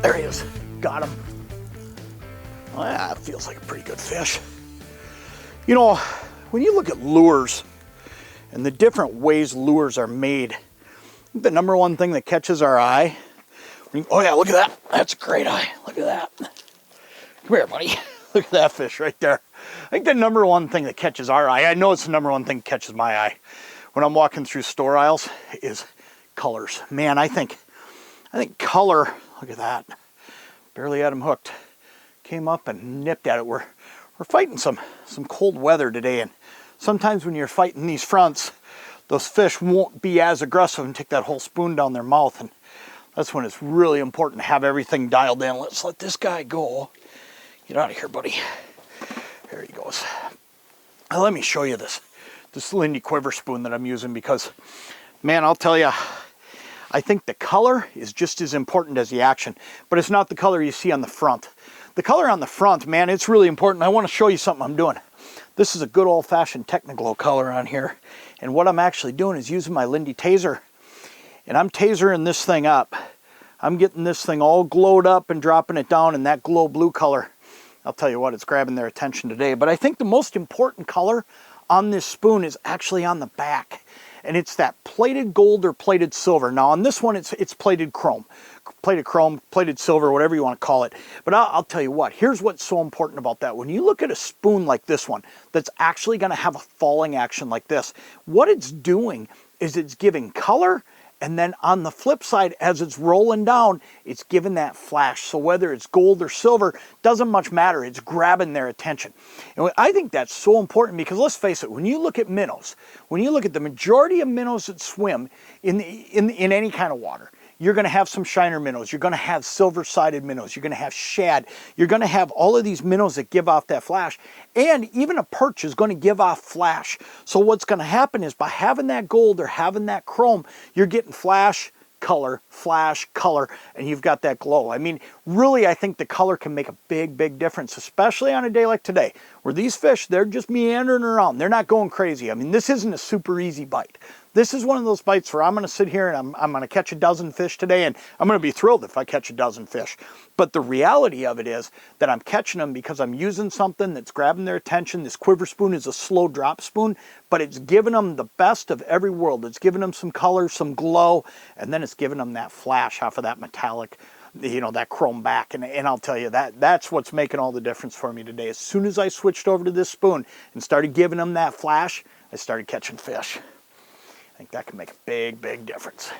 There he is. Got him. Well, that feels like a pretty good fish. You know, when you look at lures and the different ways lures are made, I think the number one thing that catches our eye, oh yeah, look at that. That's a great eye. Look at that. Come here, buddy. Look at that fish right there. I think the number one thing that catches our eye, I know it's the number one thing that catches my eye when I'm walking through store aisles, is colors. Man, I think color, look at that. Barely had him hooked. Came up and nipped at it. We're fighting some cold weather today, and sometimes when you're fighting these fronts, those fish won't be as aggressive and take that whole spoon down their mouth, and that's when it's really important to have everything dialed in. Let's let this guy go. Get out of here, buddy. There he goes. Now let me show you this Lindy quiver spoon that I'm using, because, man, I'll tell you, I think the color is just as important as the action, but it's not the color you see on the front. The color on the front, man, it's really important. I want to show you something I'm doing. This is a good old-fashioned Technoglow color on here, and what I'm actually doing is using my Lindy taser, and I'm tasering this thing up. I'm getting this thing all glowed up and dropping it down in that glow blue color. I'll tell you what, it's grabbing their attention today. But I think the most important color on this spoon is actually on the back. And it's that plated gold or plated silver. Now on this one, it's plated chrome. Plated chrome, plated silver, whatever you want to call it. But I'll tell you what, here's what's so important about that. When you look at a spoon like this one, that's actually going to have a falling action like this, what it's doing is it's giving color, and then on the flip side, as it's rolling down, it's giving that flash. So whether it's gold or silver, doesn't much matter. It's grabbing their attention. And I think that's so important, because let's face it, when you look at minnows, when you look at the majority of minnows that swim in any kind of water, you're going to have some shiner minnows. You're going to have silver-sided minnows. You're going to have shad. You're going to have all of these minnows that give off that flash. And even a perch is going to give off flash. So what's going to happen is, by having that gold or having that chrome, you're getting flash, color, and you've got that glow. I mean, really, I think the color can make a big, big difference, especially on a day like today, where these fish, they're just meandering around. They're not going crazy. I mean, this isn't a super easy bite. This is one of those bites where I'm going to sit here and I'm going to catch a dozen fish today, and I'm going to be thrilled if I catch a dozen fish. But the reality of it is that I'm catching them because I'm using something that's grabbing their attention. This quiver spoon is a slow drop spoon, but it's giving them the best of every world. It's giving them some color, some glow, and then it's giving them that flash off of that metallic, you know, that chrome back. And I'll tell you, that's what's making all the difference for me today. As soon as I switched over to this spoon and started giving them that flash, I started catching fish. I think that can make a big, big difference.